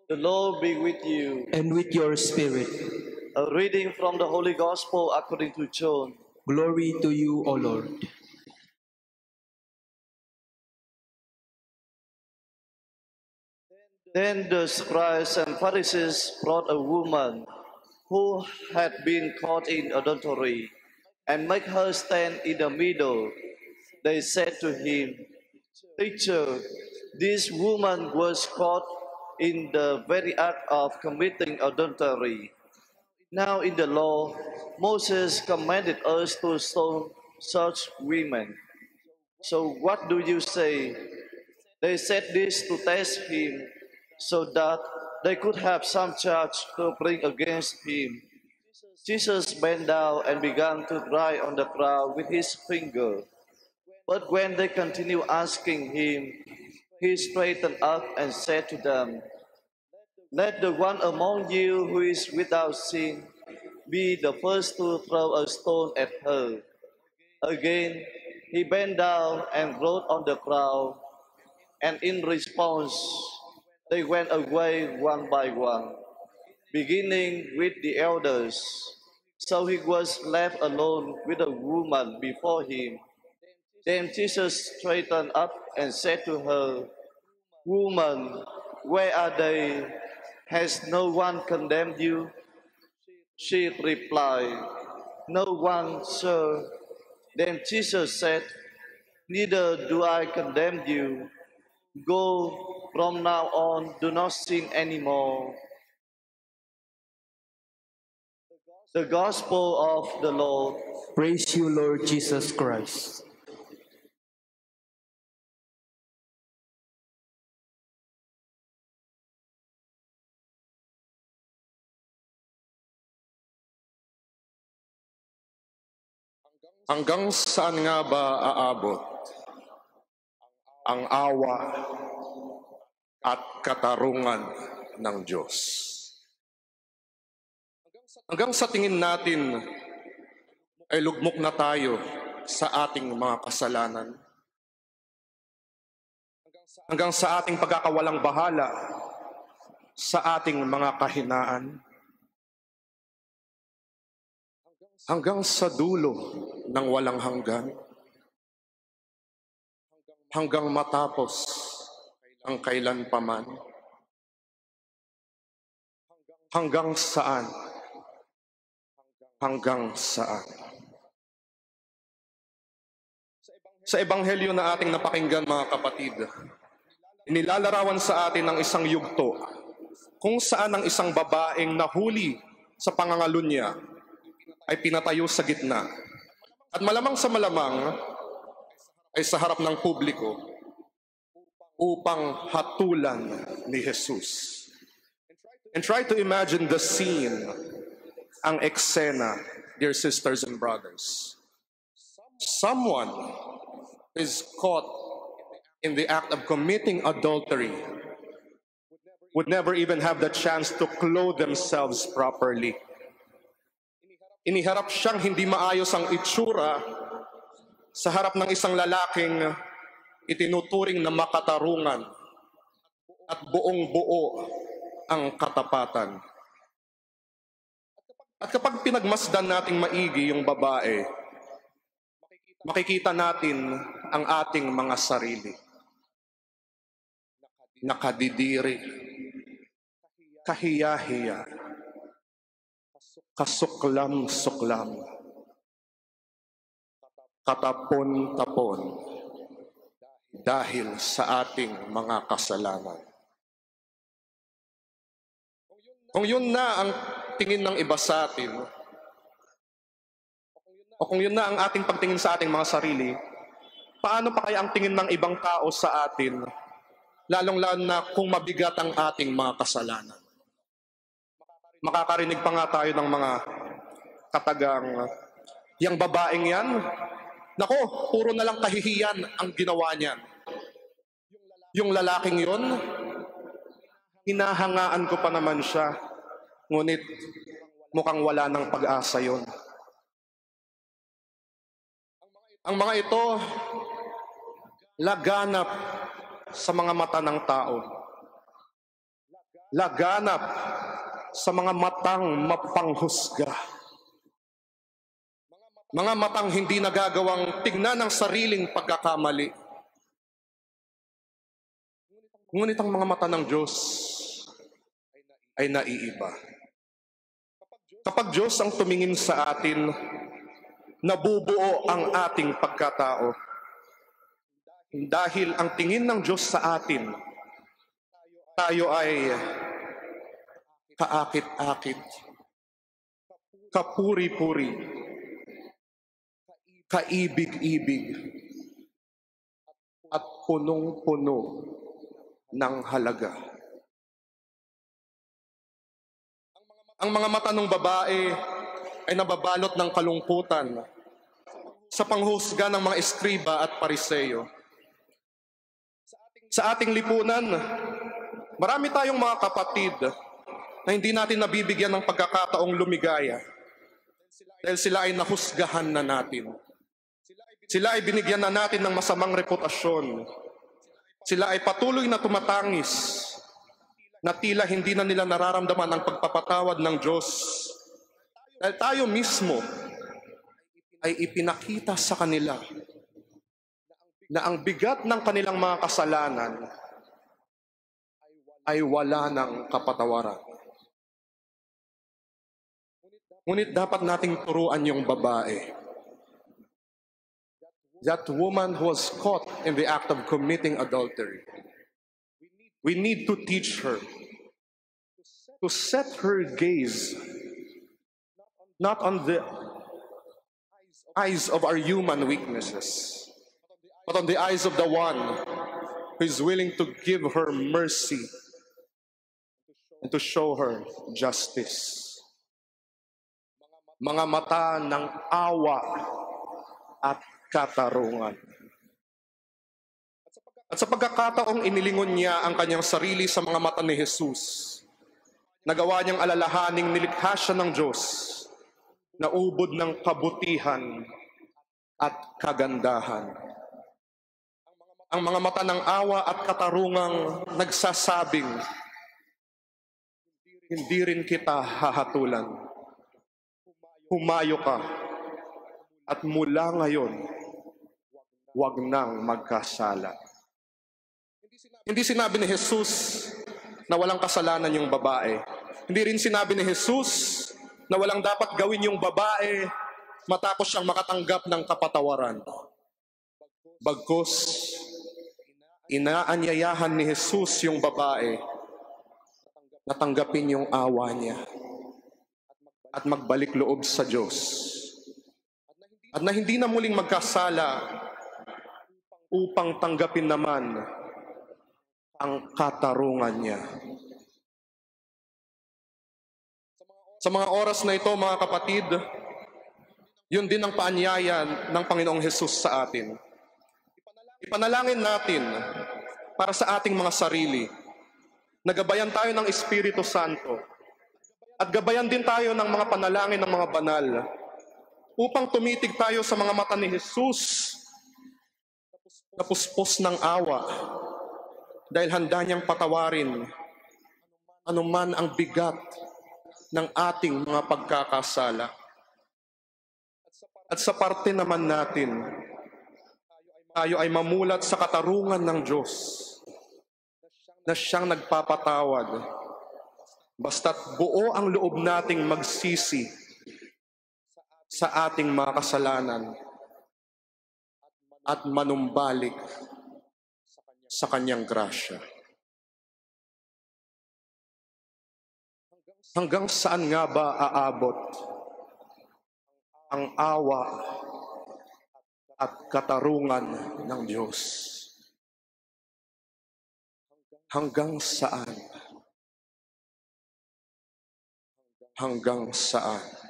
The Lord be with you. and with your spirit. A reading from the Holy Gospel according to John. Glory to you, O Lord. Then the scribes and Pharisees brought a woman who had been caught in adultery and make her stand in the middle. They said to him, Teacher, this woman was caught in the very act of committing adultery. Now in the law, Moses commanded us to stone such women. So what do you say? They said this to test him, so that they could have some charge to bring against him. Jesus bent down and began to write on the ground with his finger. But when they continued asking him, he straightened up and said to them, Let the one among you who is without sin be the first to throw a stone at her. Again, he bent down and wrote on the ground, and in response, they went away one by one, beginning with the elders. So he was left alone with a woman before him. Then Jesus straightened up and said to her, Woman, where are they? Has no one condemned you? She replied, No one, sir. Then Jesus said, Neither do I condemn you. Go from now on, do not sin anymore. The Gospel of the Lord. Praise you, Lord Jesus Christ. Hanggang saan nga ba aabot ang awa at katarungan ng Diyos? Hanggang sa tingin natin ay lugmok na tayo sa ating mga kasalanan. Hanggang sa ating pagkakawalang bahala sa ating mga kahinaan. Hanggang sa dulo ng walang hanggan. Hanggang matapos ang kailanpaman. Hanggang saan? Hanggang saan? Sa ebanghelyo na ating napakinggan, mga kapatid, inilalarawan sa atin ng isang yugto kung saan ang isang babaeng nahuli sa pangangalunya ay pinatayo sa gitna. At malamang sa malamang ay sa harap ng publiko upang hatulan ni Jesus. And try to imagine the scene, ang eksena, dear sisters and brothers. Someone is caught in the act of committing adultery would never even have the chance to clothe themselves properly. Iniharap siyang hindi maayos ang itsura sa harap ng isang lalaking itinuturing na makatarungan at buong-buo ang katapatan. At kapag pinagmasdan nating maigi yung babae, makikita natin ang ating mga sarili. Nakadidiri, kahiya-hiya, kasuklam-suklam, katapon-tapon dahil sa ating mga kasalanan. Kung yun na ang tingin ng iba sa atin, o kung yun na ang ating pagtingin sa ating mga sarili, paano pa kaya ang tingin ng ibang tao sa atin, lalong-lalo na kung mabigat ang ating mga kasalanan? Makakarinig pa nga tayo ng mga katagang, yang babaeng yan, nako, puro na lang kahihiyan ang ginawa niyan. Yung lalaking yon, hinahangaan ko pa naman siya, ngunit mukhang wala ng pag-asa yon. Ang mga ito, laganap sa mga mata ng tao. laganap sa mga matang mapanghusga. Mga matang hindi nagagawang tignan ang sariling pagkakamali. Ngunit ang mga mata ng Diyos ay naiiba. Kapag Diyos ang tumingin sa atin, nabubuo ang ating pagkatao. Dahil ang tingin ng Diyos sa atin, tayo ay kaakit-akit, kapuri-puri, kaibig-ibig, at punong-puno ng halaga. Ang mga mata ng babae ay nababalot ng kalungkutan sa panghusga ng mga eskriba at pariseyo. Sa ating lipunan, marami tayong mga kapatid na hindi natin nabibigyan ng pagkakataong lumigaya dahil sila ay nahusgahan na natin. Sila ay binigyan na natin ng masamang reputasyon. Sila ay patuloy na tumatangis na tila hindi na nila nararamdaman ang pagpapatawad ng Diyos. Dahil tayo mismo ay ipinakita sa kanila na ang bigat ng kanilang mga kasalanan ay wala ng kapatawaran. Ngunit dapat nating turuan yung babae. That woman who was caught in the act of committing adultery. We need to teach her to set her gaze not on the eyes of our human weaknesses, but on the eyes of the one who is willing to give her mercy and to show her justice. Mga mata ng awa at katarungan. At sa pagkakataong inilingon niya ang kanyang sarili sa mga mata ni Jesus, nagawa niyang alalahaning nilikha siya ng Diyos na ubod ng kabutihan at kagandahan. Ang mga mata ng awa at katarungang nagsasabing, hindi rin kita hahatulan. Humayo ka at mula ngayon, huwag nang magkasala. Hindi sinabi ni Jesus na walang kasalanan yung babae. Hindi rin sinabi ni Jesus na walang dapat gawin yung babae matapos siyang makatanggap ng kapatawaran. Bagkus, inaanyayahan ni Jesus yung babae na tanggapin yung awa niya at magbalik loob sa Diyos. At na hindi na muling magkasala upang tanggapin naman ang katarungan niya. Sa mga oras na ito, mga kapatid, yun din ang paanyaya ng Panginoong Hesus sa atin. Ipanalangin natin para sa ating mga sarili. Nagabayan tayo ng Espiritu Santo. At gabayan din tayo ng mga panalangin ng mga banal upang tumitig tayo sa mga mata ni Jesus na puspos ng awa dahil handa niyang patawarin anuman ang bigat ng ating mga pagkakasala. At sa parte naman natin, tayo ay mamulat sa katarungan ng Diyos na siyang nagpapatawad basta't buo ang loob nating magsisi sa ating mga kasalanan at manumbalik sa kanyang grasya. Hanggang saan nga ba aabot ang awa at katarungan ng Diyos? Hanggang saan? Hanggang saan?